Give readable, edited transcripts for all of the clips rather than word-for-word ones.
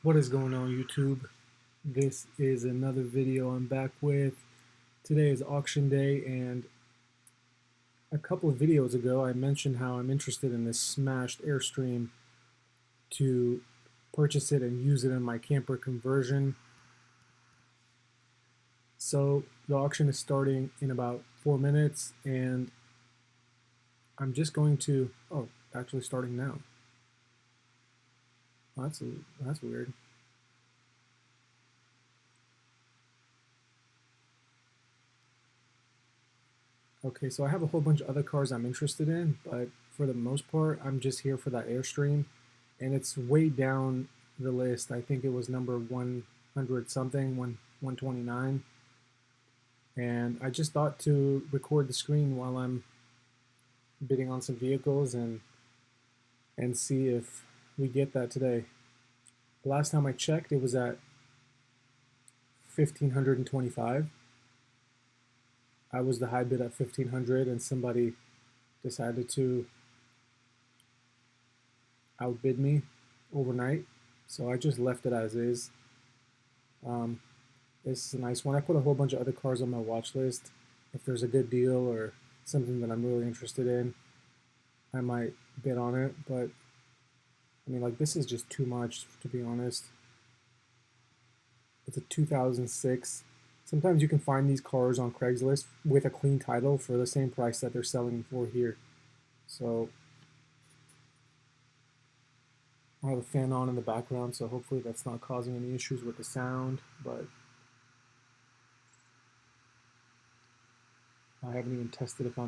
What is going on, YouTube? This is another video I'm back with. Today is auction day, and a couple of videos ago I mentioned how I'm interested in this smashed Airstream to purchase it and use it in my camper conversion. So the auction is starting in about 4 minutes, and I'm just going to, actually starting now. Oh, that's weird. Okay, so I have a whole bunch of other cars I'm interested in, but for the most part, I'm just here for that Airstream, and it's way down the list. I think it was number 100 something, 129, and I just thought to record the screen while I'm bidding on some vehicles and see if we get that today. The last time I checked, it was at 1,525. I was the high bid at 1,500, and somebody decided to outbid me overnight, so I just left it as is. This is a nice one. I put a whole bunch of other cars on my watch list. If there's a good deal or something that I'm really interested in, I might bid on it, but I mean, like, this is just too much, to be honest. It's a 2006. Sometimes you can find these cars on Craigslist with a clean title for the same price that they're selling for here. So I have a fan on in the background, so hopefully that's not causing any issues with the sound, but I haven't even tested if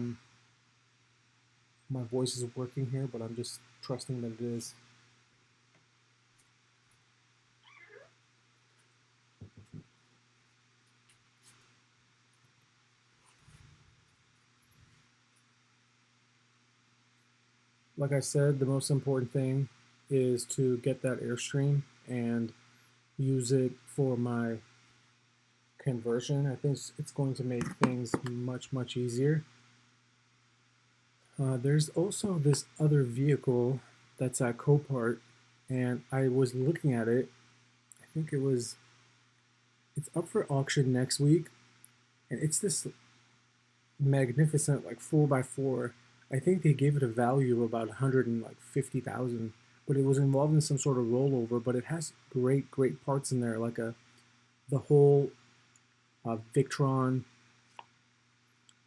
my voice is working here, but I'm just trusting that it is. Like I said, the most important thing is to get that Airstream and use it for my conversion. I think it's going to make things much easier. There's also this other vehicle that's at Copart, and I was looking at it. I think it's up for auction next week, and it's this magnificent, like, 4x4. I think they gave it a value of about 150,000, but it was involved in some sort of rollover. But it has great parts in there, like the whole Victron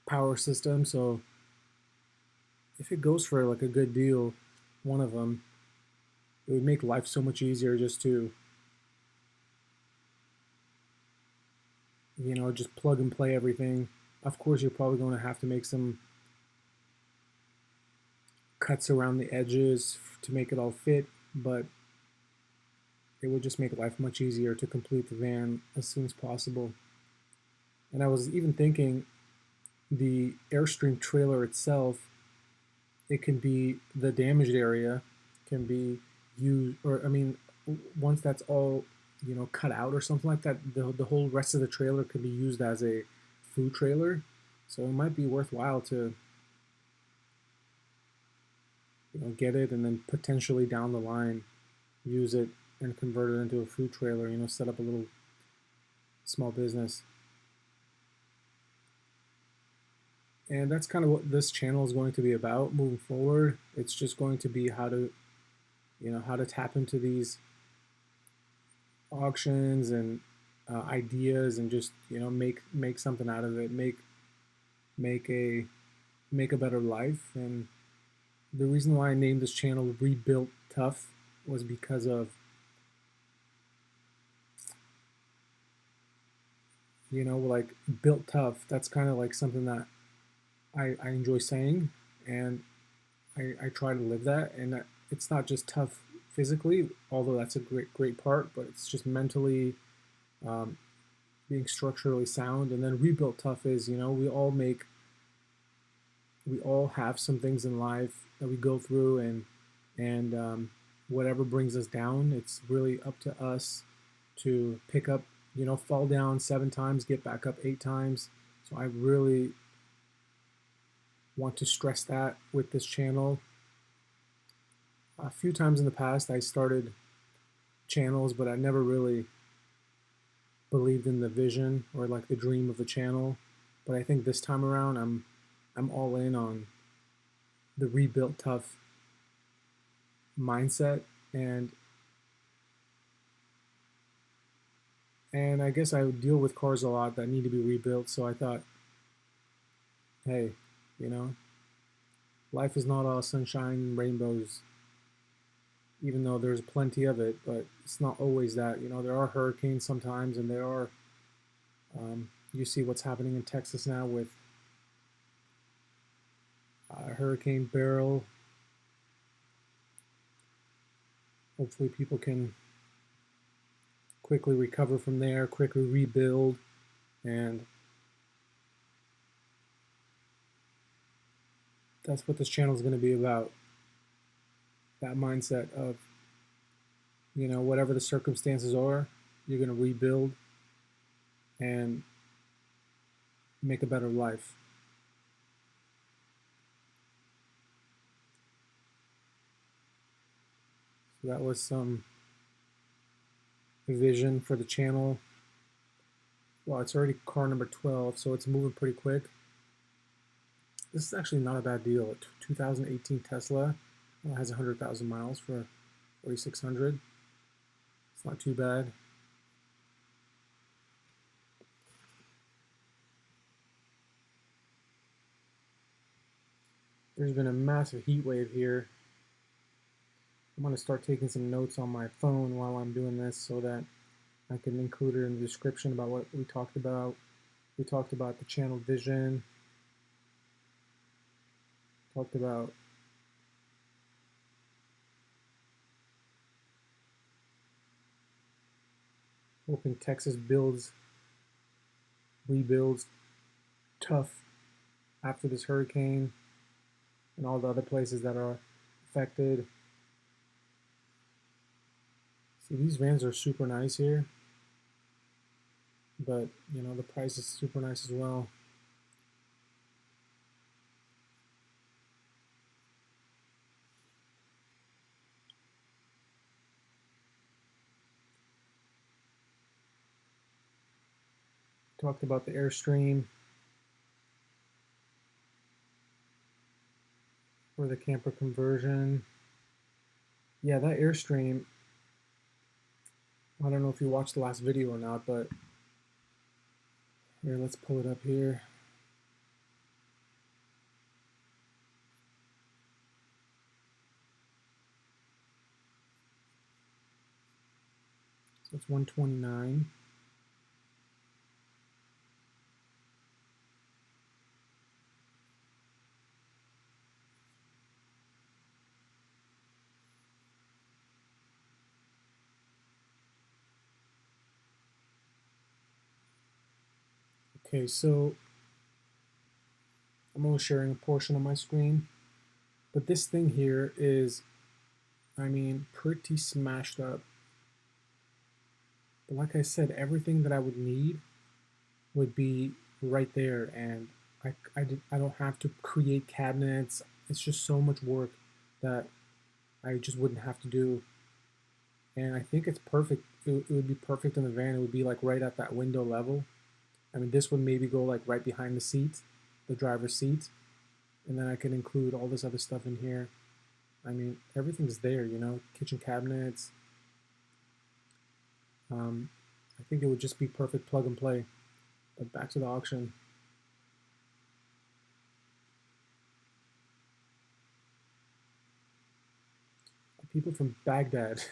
power system. So if it goes for like a good deal, one of them, it would make life so much easier just to, just plug and play everything. Of course, you're probably going to have to make some cuts around the edges to make it all fit, but it would just make life much easier to complete the van as soon as possible. And I was even thinking the Airstream trailer itself, it can be, the damaged area can be used, or I mean, once that's all cut out or something like that, the whole rest of the trailer can be used as a food trailer. So it might be worthwhile to get it, and then potentially down the line use it and convert it into a food trailer, set up a little small business. And that's kind of what this channel is going to be about moving forward. It's just going to be how to tap into these auctions and ideas, and just make something out of it, make a better life. And the reason why I named this channel Rebuilt Tough was because of like, built tough. That's kind of like something that I enjoy saying, and I try to live that. And that it's not just tough physically, although that's a great part, but it's just mentally, being structurally sound. And then rebuilt tough is, we all have some things in life that we go through, and whatever brings us down, it's really up to us to pick up, fall down 7 times, get back up 8 times. So I really want to stress that with this channel. A few times in the past, I started channels, but I never really believed in the vision or like the dream of the channel. But I think this time around, I'm all in on the rebuilt tough mindset, and I guess I deal with cars a lot that need to be rebuilt. So I thought, hey, you know, life is not all sunshine and rainbows, even though there's plenty of it, but it's not always that. You know, there are hurricanes sometimes, and there are, you see what's happening in Texas now with Hurricane Beryl. Hopefully people can quickly recover from there, quickly rebuild, and that's what this channel is going to be about. That mindset of, you know, whatever the circumstances are, you're going to rebuild and make a better life. So that was some vision for the channel. Well, it's already car number 12, so it's moving pretty quick. This is actually not a bad deal. A 2018 Tesla has 100,000 miles for 4,600. It's not too bad. There's been a massive heat wave here. I'm going to start taking some notes on my phone while I'm doing this so that I can include it in the description about what we talked about. We talked about the channel vision. Talked about hoping Texas rebuilds tough after this hurricane and all the other places that are affected. See, these vans are super nice here, but you know, the price is super nice as well. Talked about the Airstream for the camper conversion. Yeah, that Airstream, I don't know if you watched the last video or not, but here, let's pull it up here. So it's 129. Okay, so I'm only sharing a portion of my screen, but this thing here is, I mean, pretty smashed up. But like I said, everything that I would need would be right there, and I don't have to create cabinets. It's just so much work that I just wouldn't have to do. And I think it's perfect. It would be perfect in the van. It would be like right at that window level. I mean, this would maybe go like right behind the seat, the driver's seat, and then I can include all this other stuff in here. I mean, everything's there, you know, kitchen cabinets. I think it would just be perfect plug and play. But back to the auction. People from Baghdad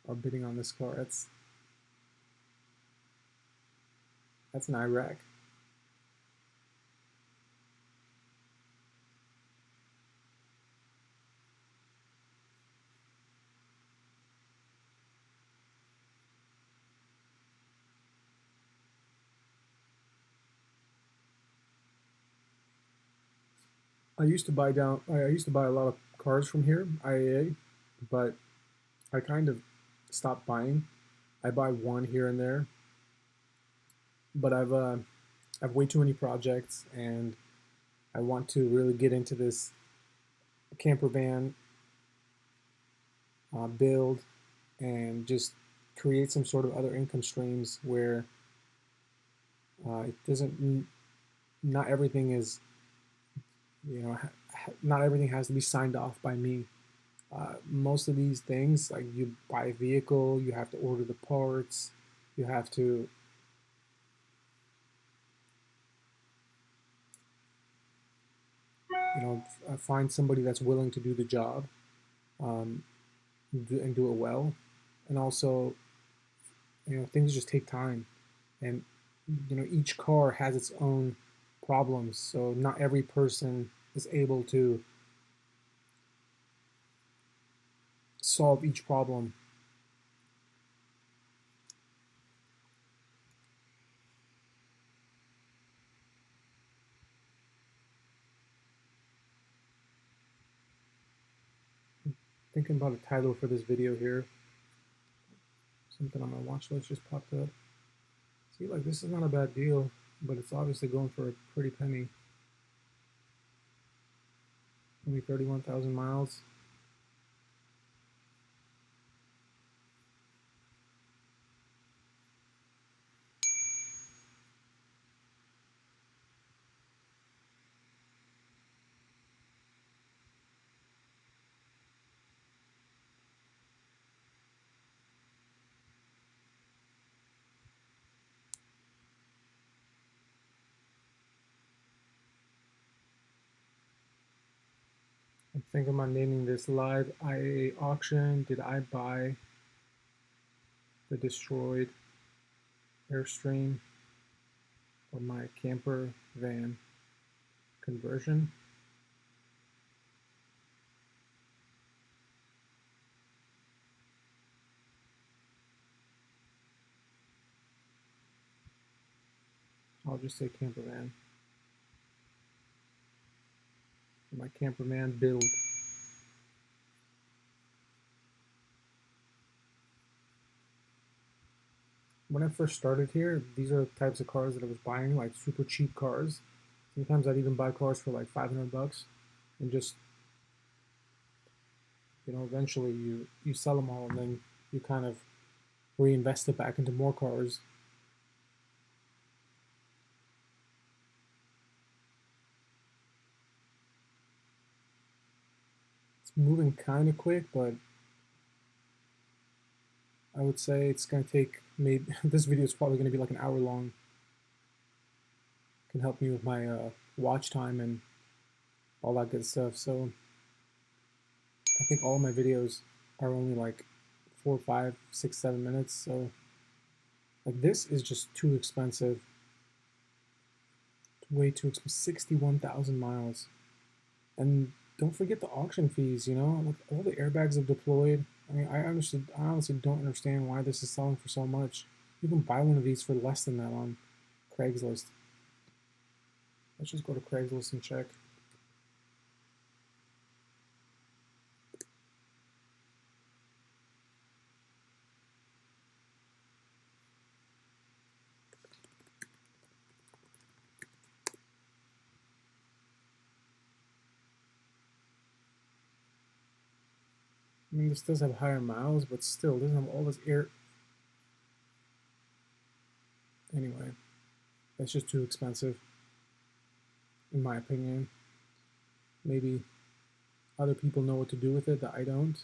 are bidding on this car. That's in Iraq. I used to buy a lot of cars from here, IAA, but I kind of stopped buying. I buy one here and there, but I've way too many projects, and I want to really get into this camper van build and just create some sort of other income streams where it doesn't, not everything is, you know, not everything has to be signed off by me. Most of these things, like you buy a vehicle, you have to order the parts, you have to find somebody that's willing to do the job, um, and do it well. And also, things just take time, and each car has its own problems, so not every person is able to solve each problem. Thinking about a title for this video here. Something on my watch list just popped up. See, like, this is not a bad deal, but it's obviously going for a pretty penny. Only 31,000 miles. I'm thinking about naming this live IA auction. Did I buy the destroyed Airstream or my camper van conversion? I'll just say camper van. My camper van build. When I first started here, these are the types of cars that I was buying, like super cheap cars. Sometimes I'd even buy cars for like 500 bucks, and just, eventually you sell them all, and then you kind of reinvest it back into more cars. It's moving kind of quick, but I would say it's going to take, maybe this video is probably going to be like an hour long. Can help me with my watch time and all that good stuff. So I think all of my videos are only like 4, 5, 6, 7 minutes. So like, this is just too expensive. It's way too expensive. 61,000 miles. And don't forget the auction fees, like all the airbags have deployed. I mean, I honestly don't understand why this is selling for so much. You can buy one of these for less than that on Craigslist. Let's just go to Craigslist and check. I mean, this does have higher miles, but still doesn't have all this air. Anyway, that's just too expensive, in my opinion. Maybe other people know what to do with it that I don't.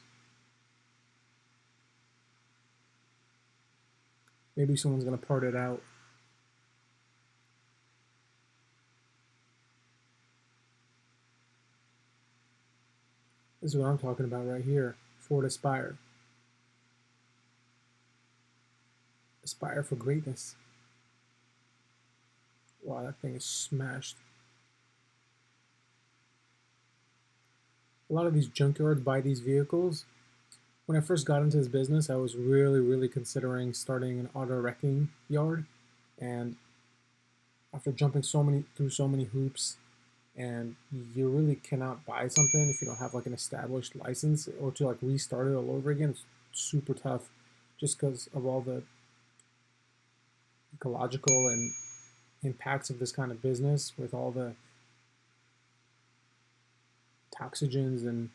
Maybe someone's gonna part it out. This is what I'm talking about right here. Ford Aspire. Aspire for greatness. Wow, that thing is smashed. A lot of these junkyards buy these vehicles. When I first got into this business, I was really considering starting an auto wrecking yard. And after jumping through so many hoops, and you really cannot buy something if you don't have like an established license, or to like restart it all over again, it's super tough just because of all the ecological and impacts of this kind of business, with all the toxins and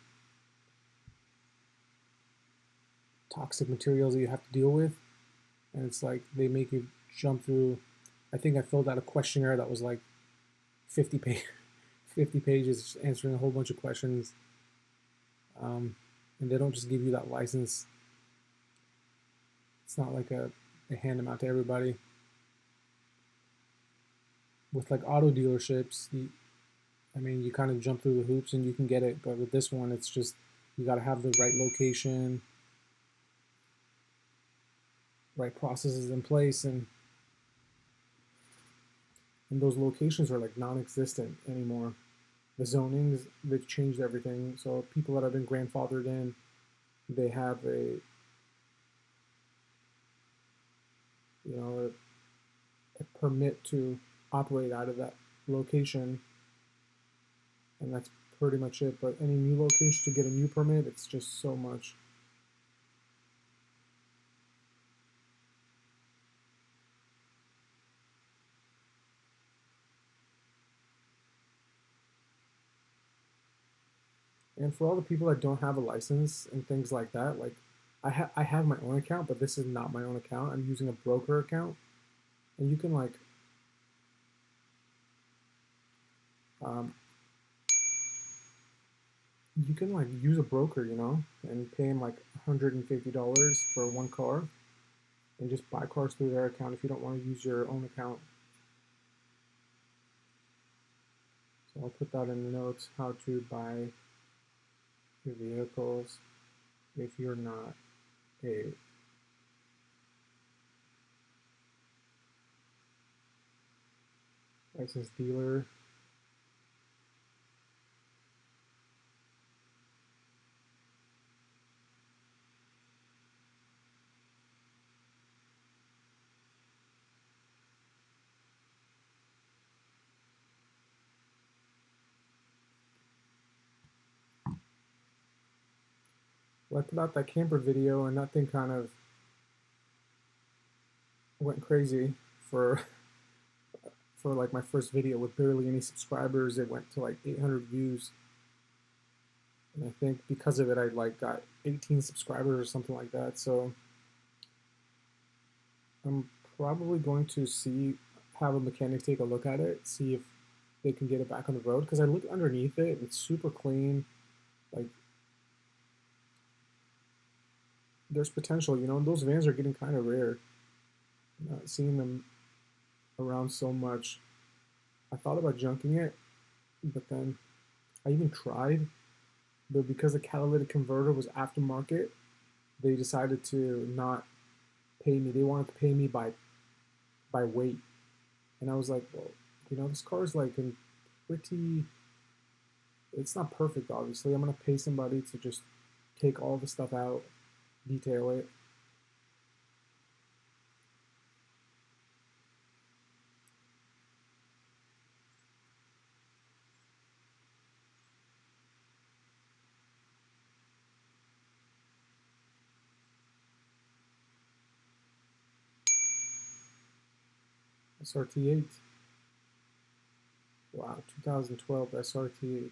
toxic materials that you have to deal with. and it's like they make you jump through. I think I filled out a questionnaire that was like 50 page, 50 pages, answering a whole bunch of questions, and they don't just give you that license. It's not like they hand them out to everybody. With like auto dealerships, I mean, you kind of jump through the hoops and you can get it, but with this one, it's just you got to have the right location, right processes in place, and those locations are like non-existent anymore. The zonings, they've changed everything. So people that have been grandfathered in, they have a permit to operate out of that location, and that's pretty much it. But any new location to get a new permit, it's just so much. And for all the people that don't have a license and things like that, like I have my own account, but this is not my own account. I'm using a broker account, and um, you can like use a broker, and pay him like $150 for one car, and just buy cars through their account if you don't want to use your own account. So I'll put that in the notes, how to buy your vehicles if you're not a licensed dealer. Well, I put out that camper video, and that thing kind of went crazy for like my first video with barely any subscribers. It went to like 800 views, and I think because of it, I like got 18 subscribers or something like that. So I'm probably going to have a mechanic take a look at it, see if they can get it back on the road. Because I looked underneath it, it's super clean. Like there's potential, those vans are getting kind of rare. I'm not seeing them around so much. I thought about junking it, but then I even tried, but because the catalytic converter was aftermarket, they decided to not pay me. They wanted to pay me by weight, and I was like, well, this car is like in pretty. It's not perfect, obviously. I'm gonna pay somebody to just take all the stuff out, detail it. SRT8. Wow, 2012 SRT8.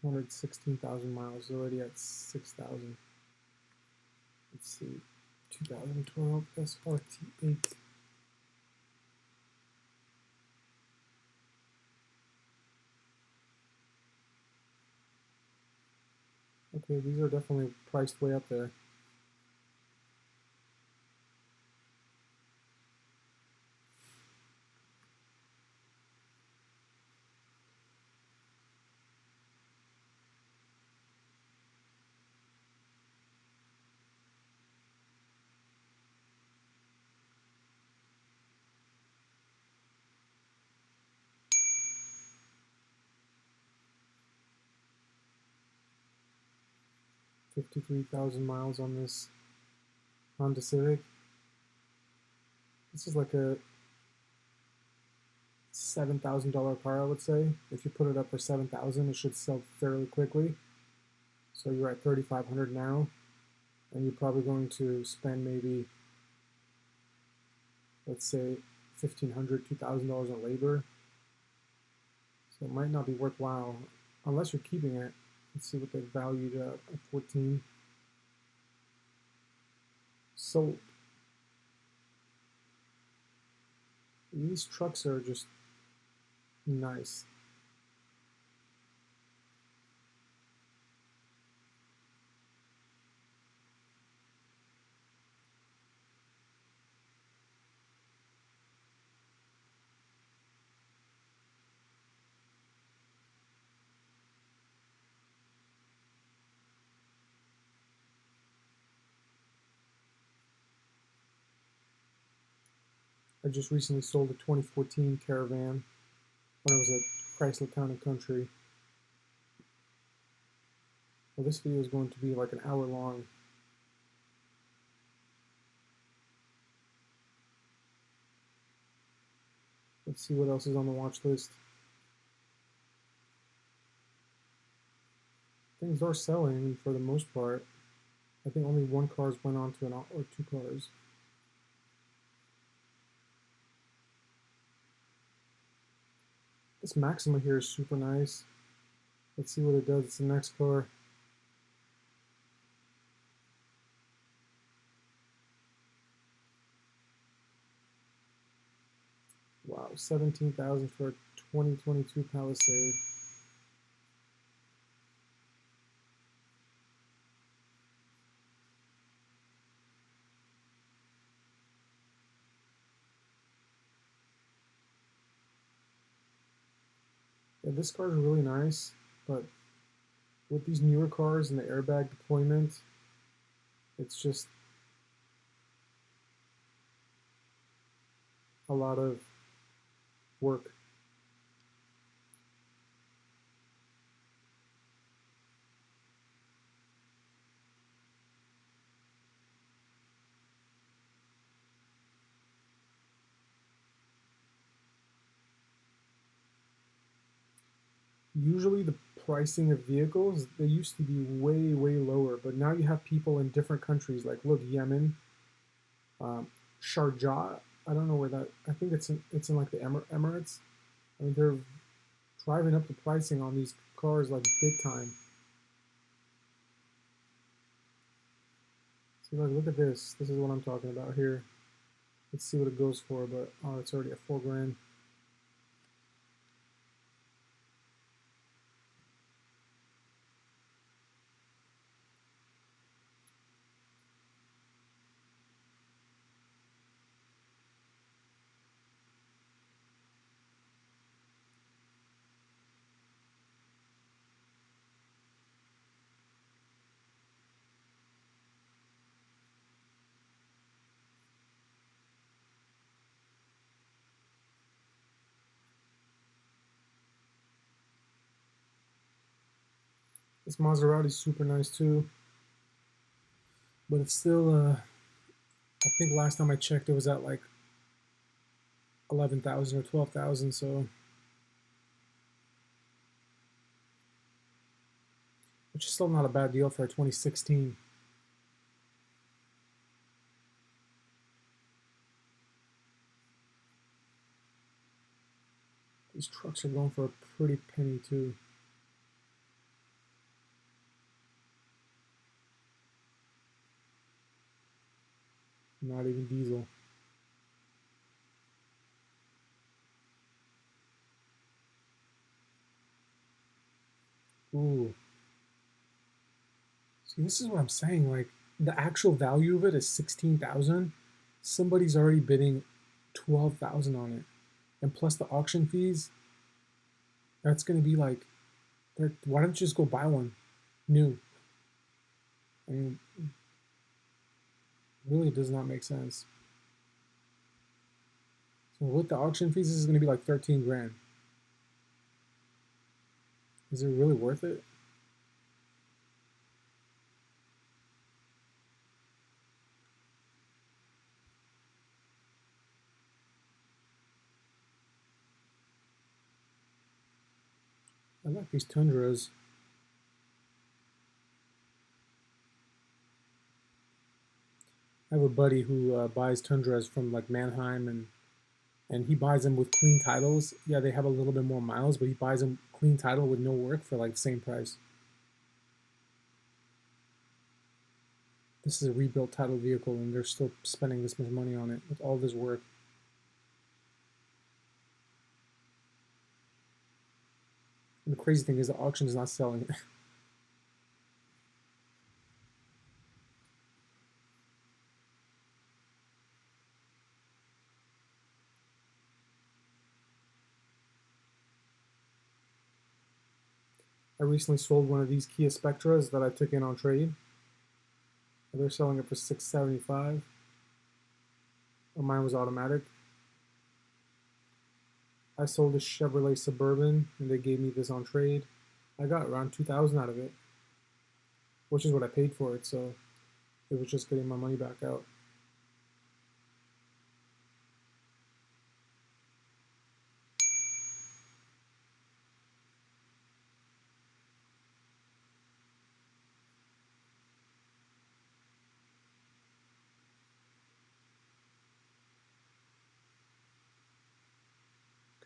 116,000 miles, already at 6,000. Let's see, 2012 SRT8. Okay, these are definitely priced way up there. $53,000 miles on this Honda Civic. This is like a $7,000 car, I would say. If you put it up for $7,000, it should sell fairly quickly. So you're at $3,500 now, and you're probably going to spend maybe, let's say, $1,500, $2,000 on labor. So it might not be worthwhile unless you're keeping it. Let's see what they valued at 14. So these trucks are just nice. I just recently sold a 2014 Caravan when I was at Chrysler Town and Country. Well, this video is going to be like an hour long. Let's see what else is on the watch list. Things are selling for the most part. I think only one car's went on to or two cars. This Maxima here is super nice. Let's see what it does. It's the next car. Wow, 17,000 for a 2022 Palisade. Yeah, this car is really nice, but with these newer cars and the airbag deployment, it's just a lot of work. Usually the pricing of vehicles, they used to be way, way lower, but now you have people in different countries, like look, Yemen, Sharjah, I don't know where that, I think it's in like the Emirates. I mean, they're driving up the pricing on these cars like big time. See, like, look at this. This is what I'm talking about here. Let's see what it goes for, but oh, it's already at 4 grand. This Maserati's super nice too, but it's still, I think last time I checked it was at like 11,000 or 12,000, so, which is still not a bad deal for a 2016. These trucks are going for a pretty penny too. Not even diesel. Ooh. See, this is what I'm saying. Like, the actual value of it is 16,000. Somebody's already bidding 12,000 on it, and plus the auction fees. That's gonna be like, why don't you just go buy one new? I mean, really does not make sense. So with the auction fees, this is gonna be like 13 grand. Is it really worth it? I like these Tundras. I have a buddy who buys Tundras from like Mannheim, and he buys them with clean titles. Yeah, they have a little bit more miles, but he buys them clean title with no work for like the same price. This is a rebuilt title vehicle, and they're still spending this much money on it with all this work. And the crazy thing is the auction is not selling it. I recently sold one of these Kia Spectras that I took in on trade. They're selling it for $675. Mine was automatic. I sold a Chevrolet Suburban, and they gave me this on trade. I got around $2,000 out of it, which is what I paid for it, so it was just getting my money back out.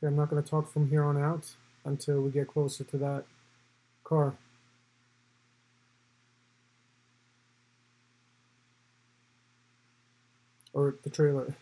Okay, I'm not going to talk from here on out until we get closer to that car. Or the trailer.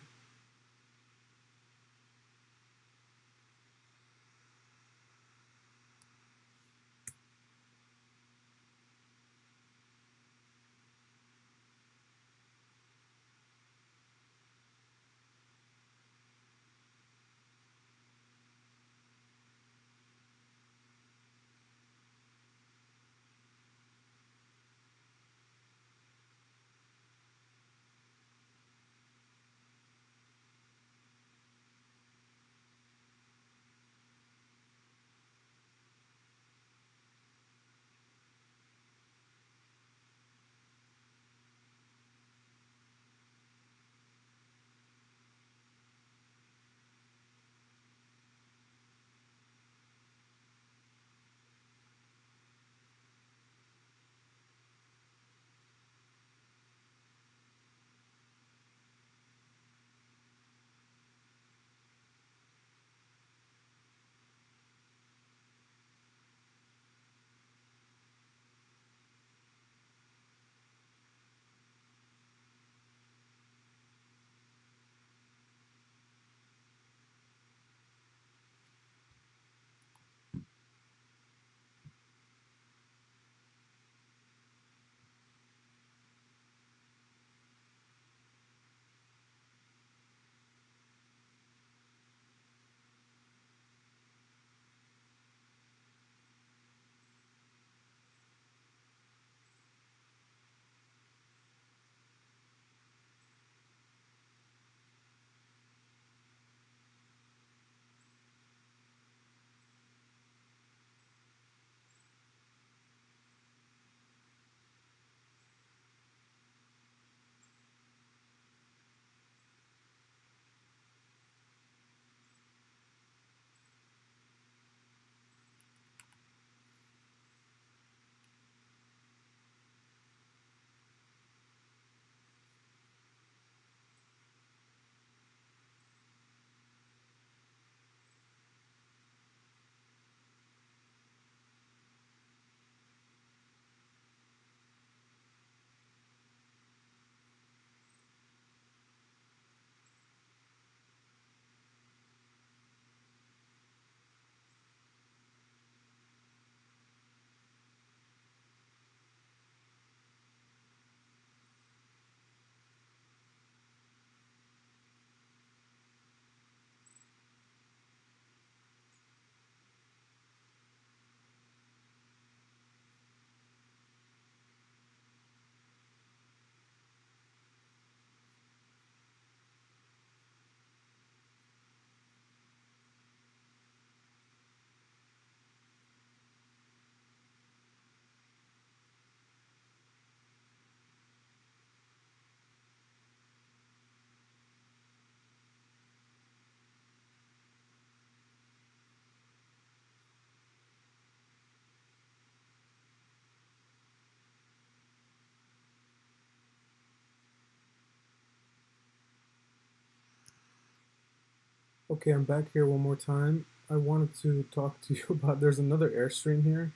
Okay, I'm back here one more time. I wanted to talk to you about, there's another Airstream here,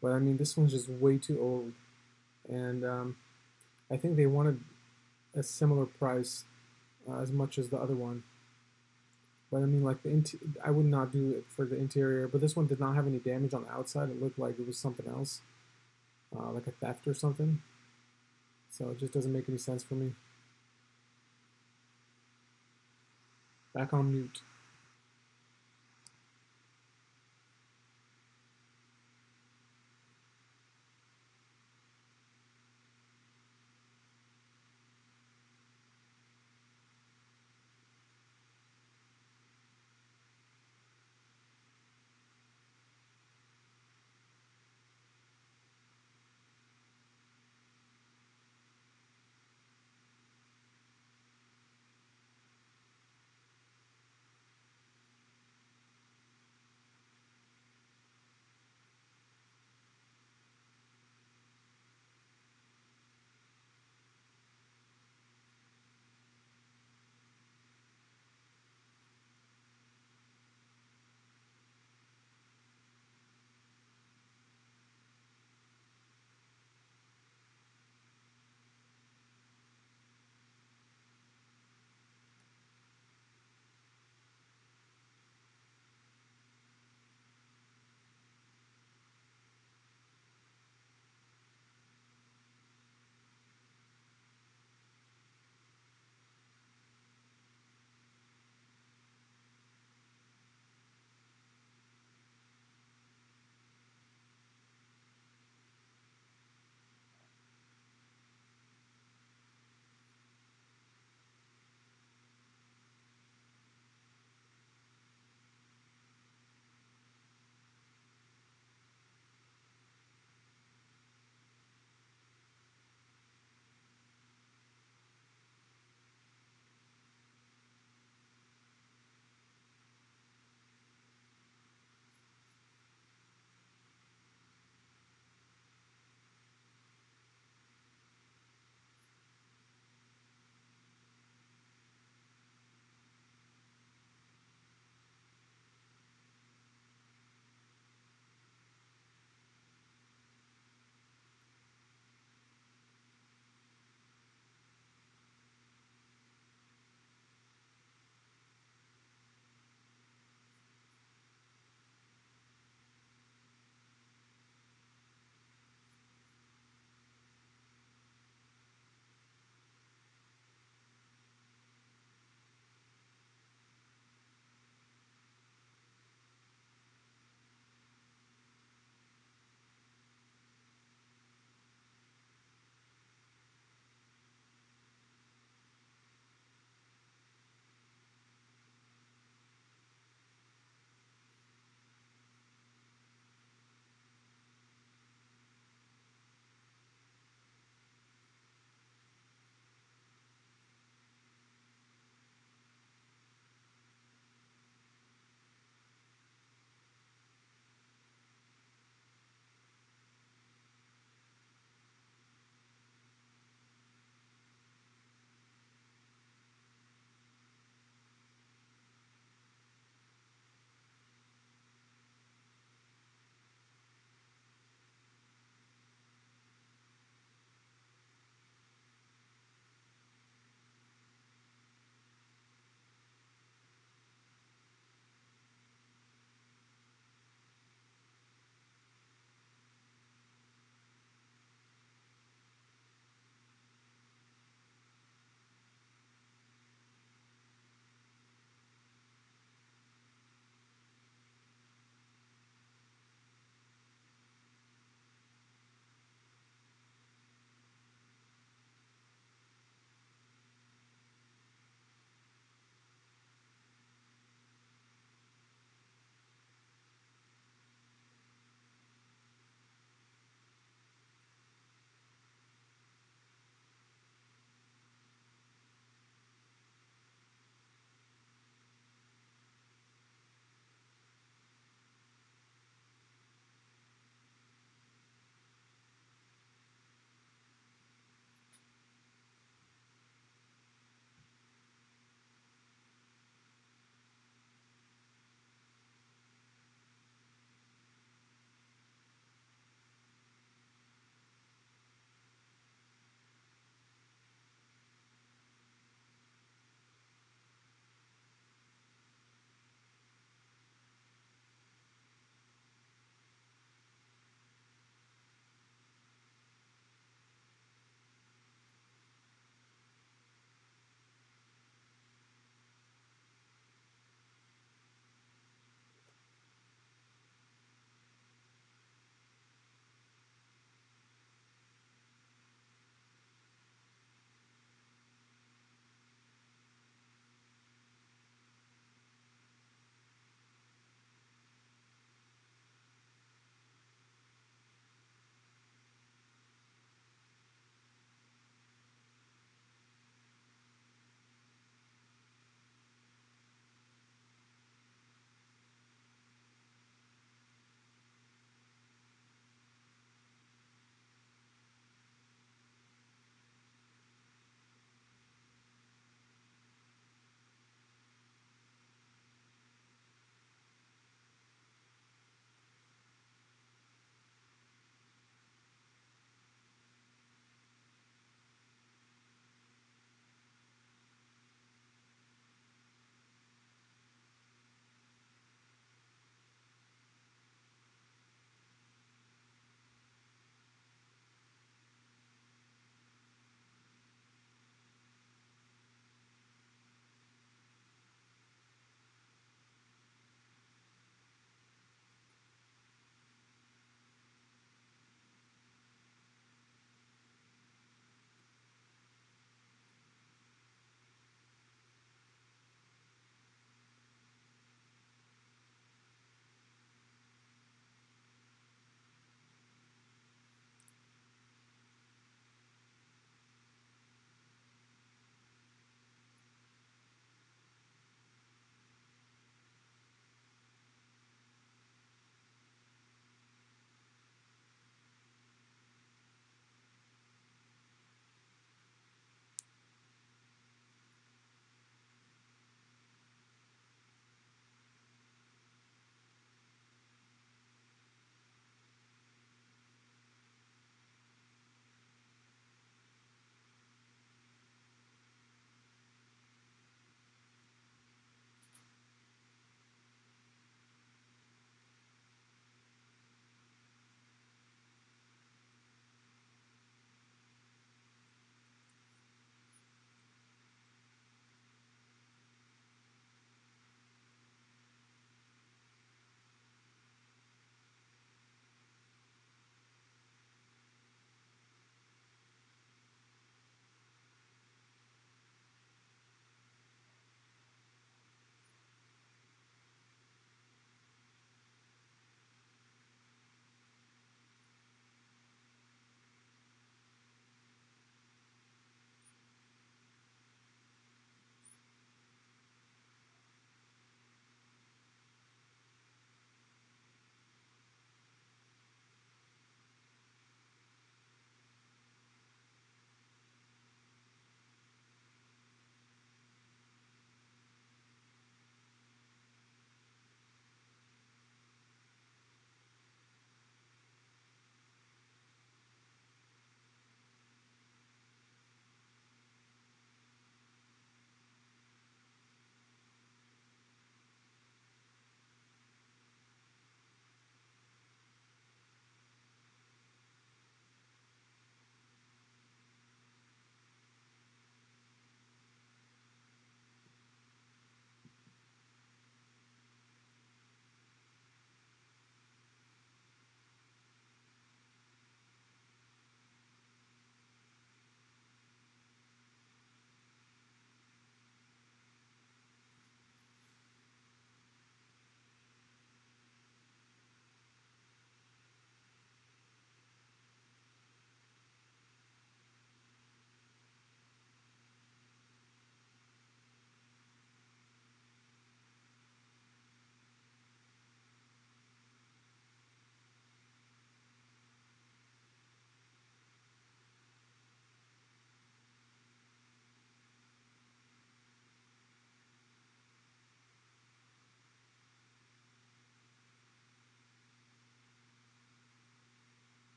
but I mean, this one's just way too old. And I think they wanted a similar price as much as the other one. But I mean, like I would not do it for the interior. But this one did not have any damage on the outside. It looked like it was something else, like a theft or something. So it just doesn't make any sense for me. Back on mute.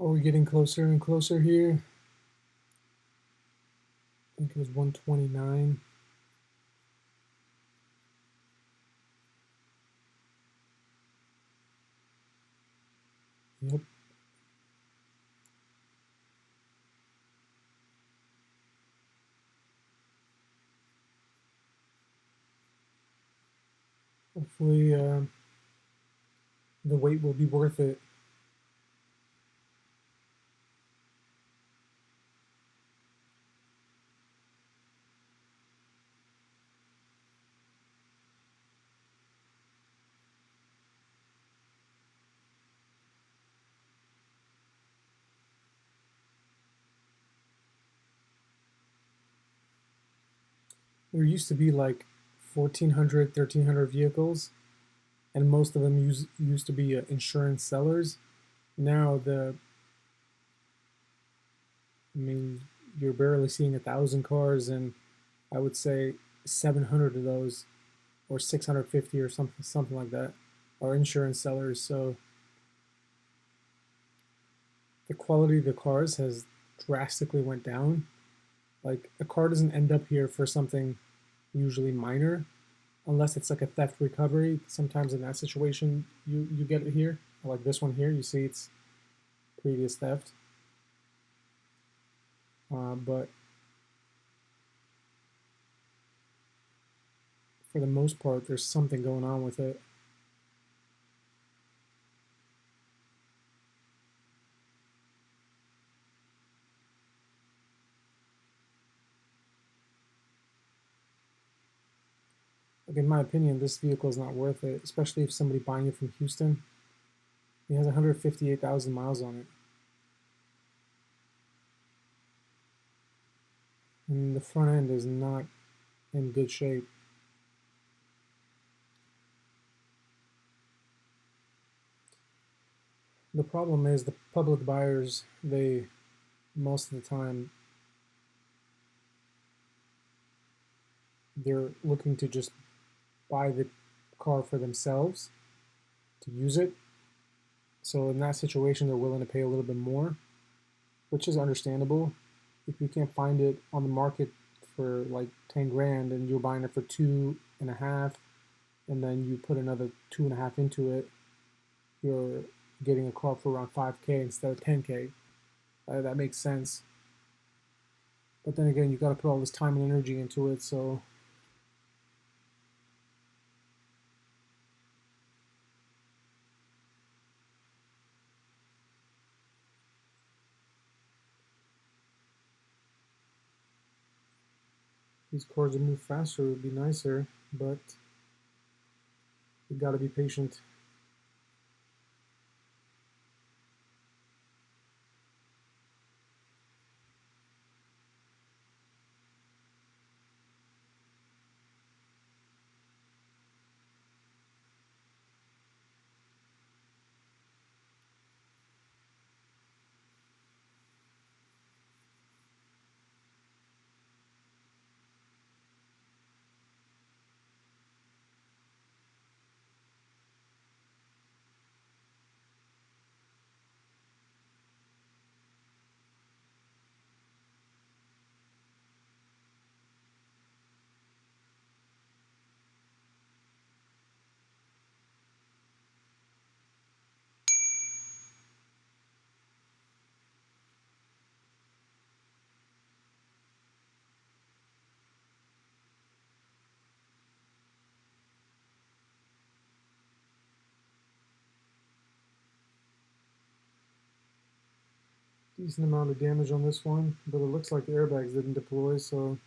Are we getting closer and closer here? I think it was 129. Yep. Hopefully the wait will be worth it. There used to be like 1,400, 1,300 vehicles, and most of them used to be insurance sellers. Now I mean, you're barely seeing 1,000 cars, and I would say 700 of those, or 650 or something like that, are insurance sellers. So the quality of the cars has drastically went down. Like a car doesn't end up here for something usually minor, unless it's like a theft recovery. Sometimes in that situation, you get it here. Like this one here, you see it's previous theft. But for the most part, there's something going on with it. Like in my opinion, this vehicle is not worth it, especially if somebody buying it from Houston. It has 158,000 miles on it, and the front end is not in good shape. The problem is the public buyers, they most of the time they're looking to just buy the car for themselves to use it. So in that situation, they're willing to pay a little bit more, which is understandable. If you can't find it on the market for like 10 grand and you're buying it for 2.5, and then you put another 2.5 into it, you're getting a car for around 5K instead of 10K. That makes sense. But then again, you got to put all this time and energy into it, so these cars would move faster, would be nicer, but you got to be patient. Decent amount of damage on this one, but it looks like the airbags didn't deploy, so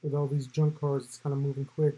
with all these junk cars, it's kind of moving quick.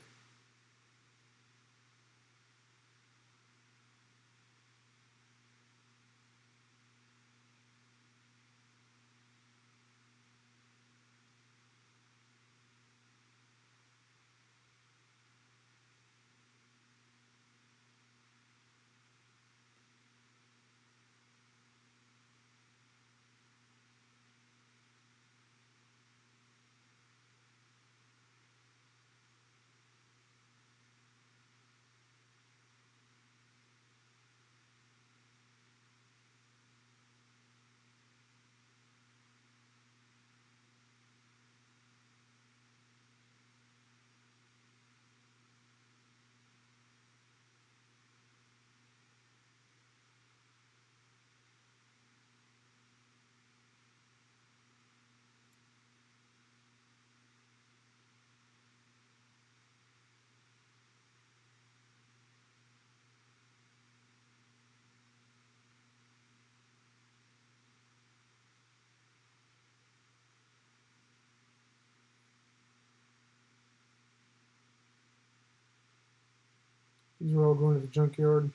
These are all going to the junkyard.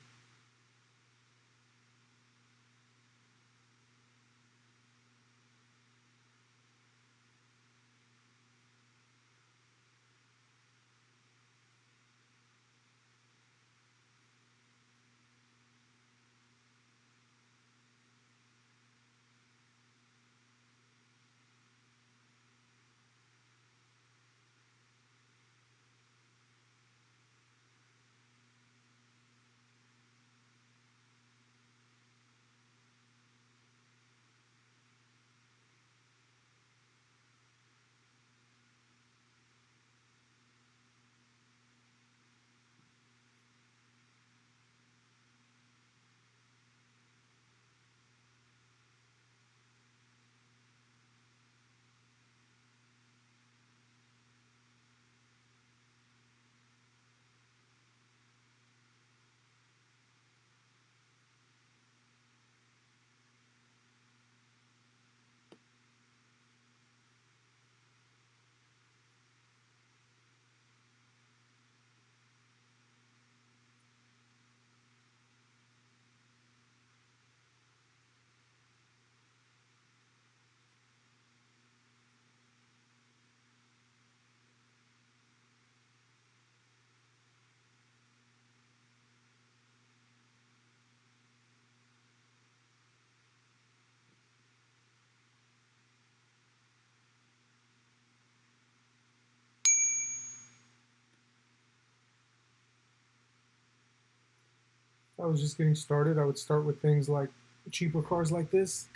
If I was just getting started, I would start with things like cheaper cars like this.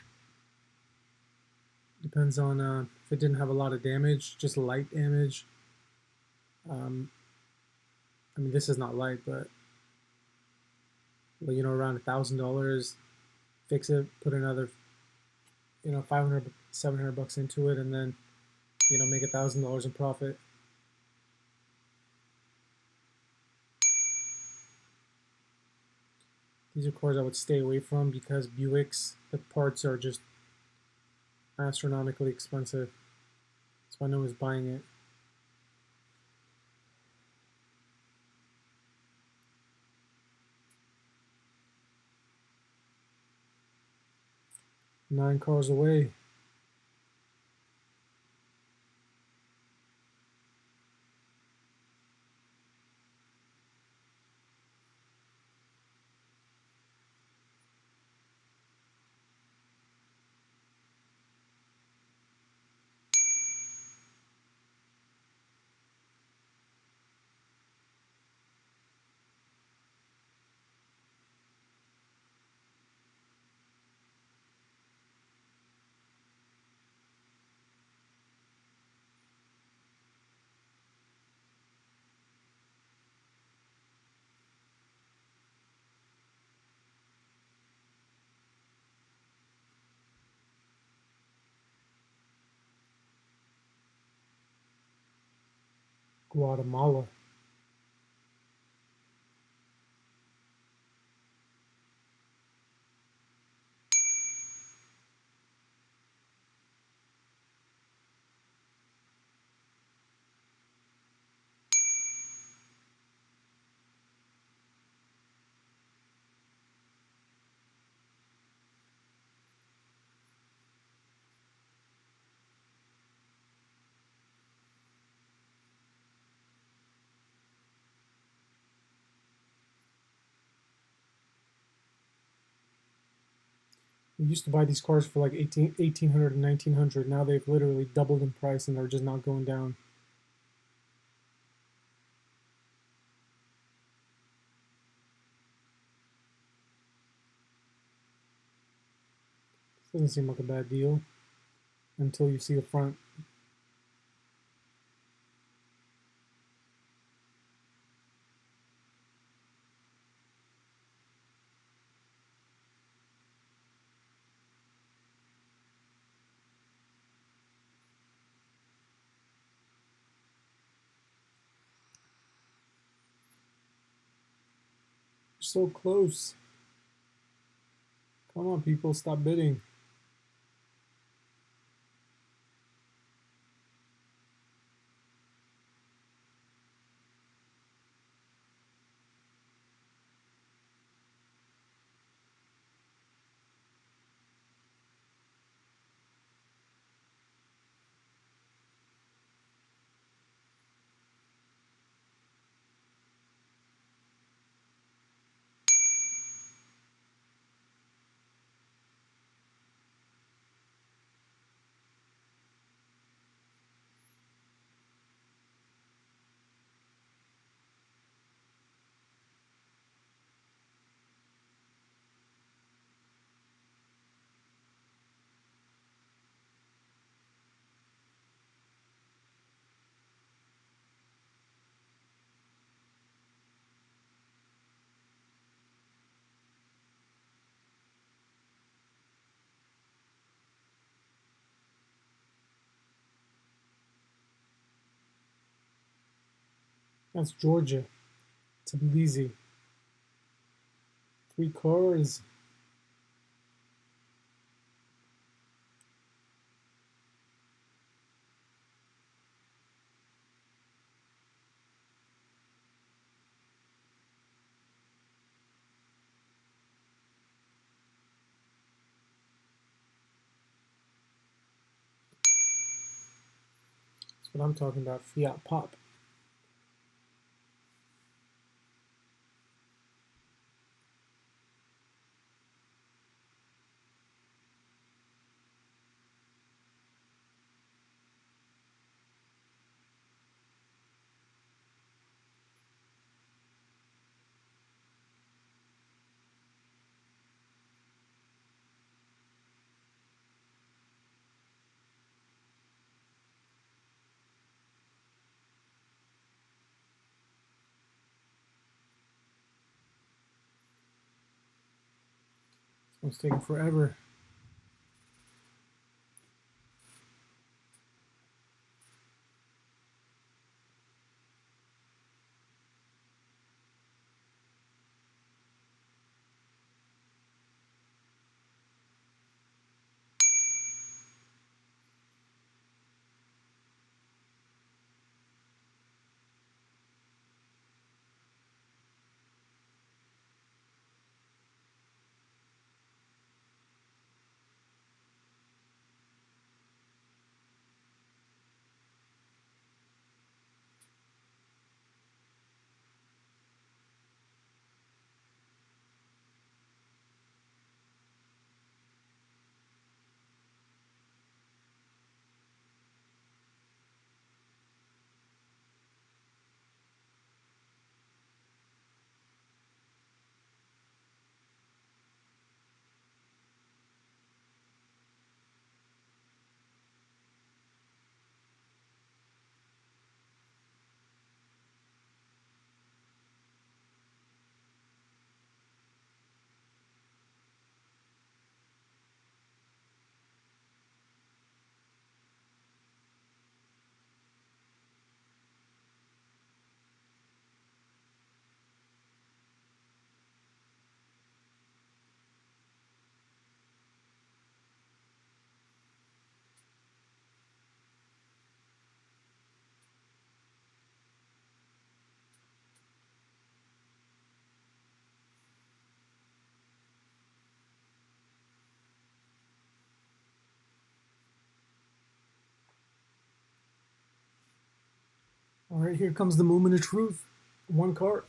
Depends on if it didn't have a lot of damage, just light damage. Um, I mean, this is not light, but you know, around $1,000. Fix it, put another, 500, 700 bucks into it, and then make $1,000 in profit. These are cars I would stay away from because Buicks, the parts are just astronomically expensive. That's why no one's buying it. Nine cars away. Guatemala. We used to buy these cars for like 1800 and 1900. Now they've literally doubled in price and they're just not going down. Doesn't seem like a bad deal until you see the front. So close. Come on, people, stop bidding. That's Georgia. Tbilisi. 3 cars. That's what I'm talking about. Fiat Pop. This one's taking forever. All right, here comes the moment of truth. 1 car.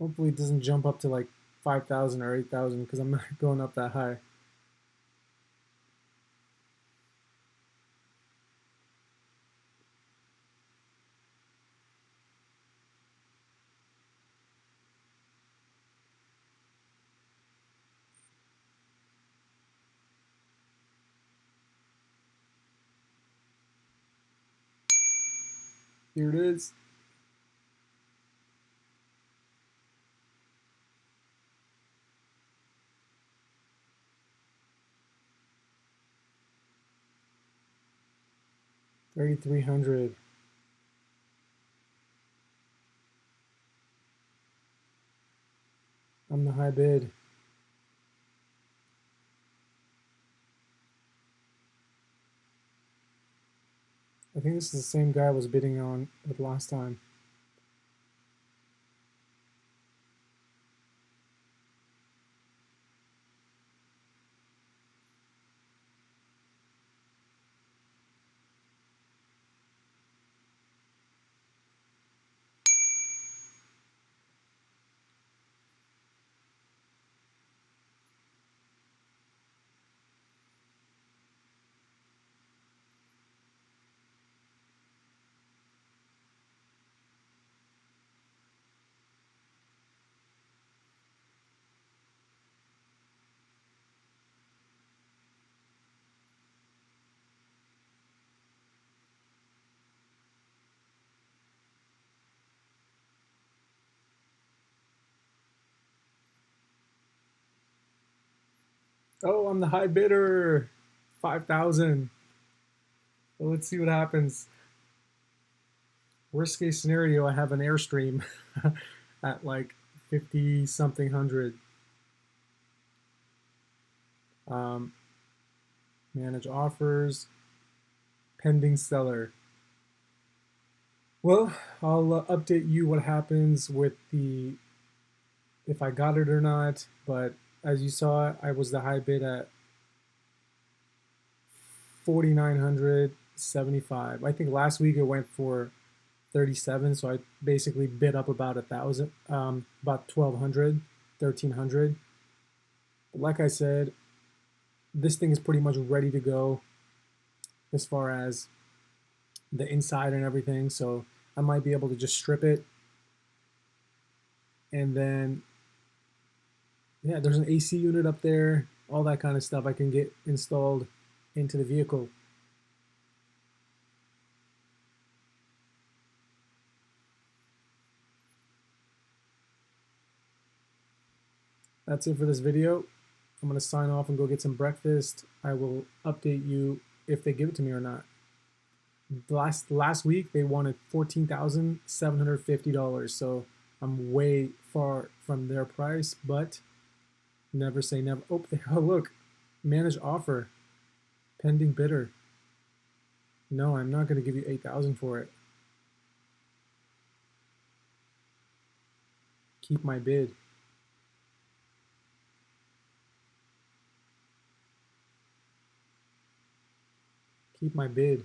Hopefully it doesn't jump up to like 5,000 or 8,000 because I'm not going up that high. Here it is. $3,300. I'm the high bid. I think this is the same guy I was bidding on it last time. Oh, I'm the high bidder. 5,000. Well, let's see what happens. Worst case scenario, I have an Airstream at like 50 something hundred. Um, manage offers, pending seller. Well, I'll update you what happens with the if I got it or not. But as you saw, I was the high bid at 4,975. I think last week it went for 37, so I basically bid up about 1,000, about 1,200, 1,300. But like I said, this thing is pretty much ready to go as far as the inside and everything. So I might be able to just strip it, and then yeah, there's an AC unit up there, all that kind of stuff I can get installed into the vehicle. That's it for this video. I'm going to sign off and go get some breakfast. I will update you if they give it to me or not. Last week they wanted $14,750, so I'm way far from their price, but never say never. Oh, look, manage offer, pending bidder. No, I'm not going to give you 8,000 for it. Keep my bid. Keep my bid.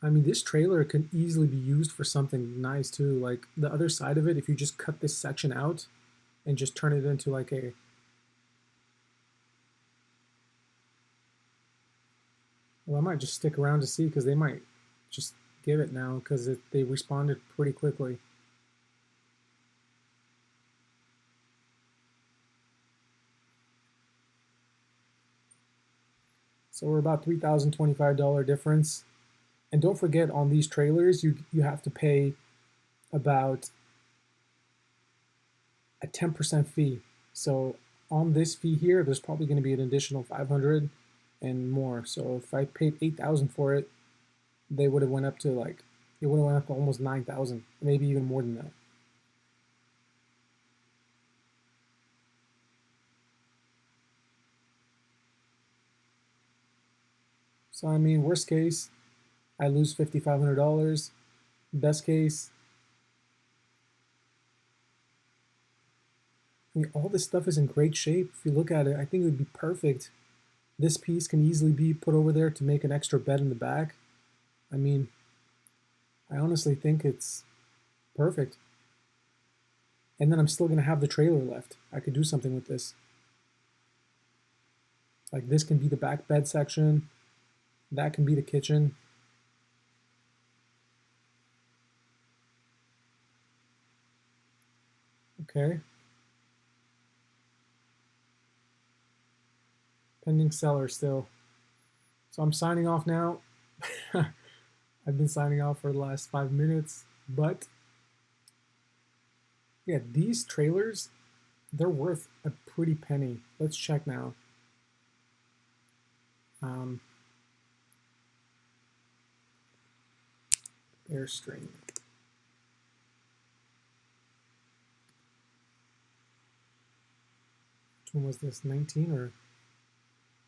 I mean, this trailer can easily be used for something nice too. Like the other side of it, if you just cut this section out and just turn it into like a, well, I might just stick around to see because they might just give it now because they responded pretty quickly. So we're about $3,025 difference. And don't forget on these trailers, you have to pay about a 10% fee. So on this fee here, there's probably going to be an additional 500 and more. So if I paid 8,000 for it, they would have went up to like, it would have went up to almost 9,000, maybe even more than that. So I mean, worst case, I lose $5,500. Best case, I mean, all this stuff is in great shape. If you look at it, I think it would be perfect. This piece can easily be put over there to make an extra bed in the back. I mean, I honestly think it's perfect. And then I'm still going to have the trailer left. I could do something with this. Like this can be the back bed section. That can be the kitchen. Okay. Pending seller still. So I'm signing off now. I've been signing off for the last 5 minutes, but yeah, these trailers, they're worth a pretty penny. Let's check now. Airstream. Which one was this? 19 or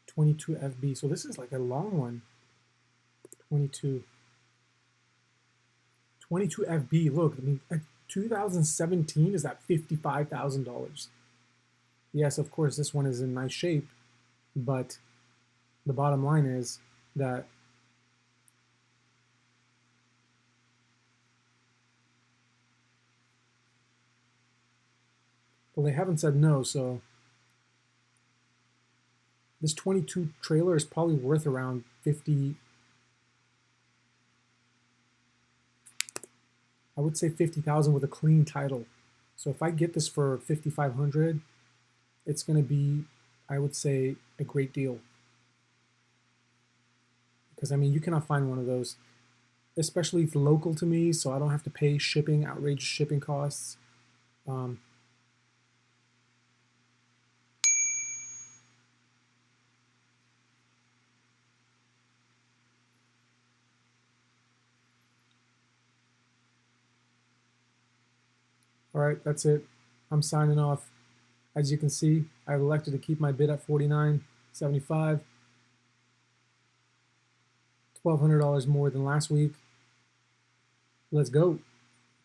22 FB? So this is like a long one. 22. 22 FB. Look, I mean, 2017 is at $55,000. Yes, of course, this one is in nice shape, but the bottom line is that well, they haven't said no, so this 22 trailer is probably worth around 50. I would say 50,000 with a clean title. So if I get this for 5,500, it's going to be, I would say, a great deal. Because I mean, you cannot find one of those, especially if local to me, so I don't have to pay shipping, outrageous shipping costs. All right, that's it. I'm signing off. As you can see, I've elected to keep my bid at $49.75, $1,200 more than last week. Let's go.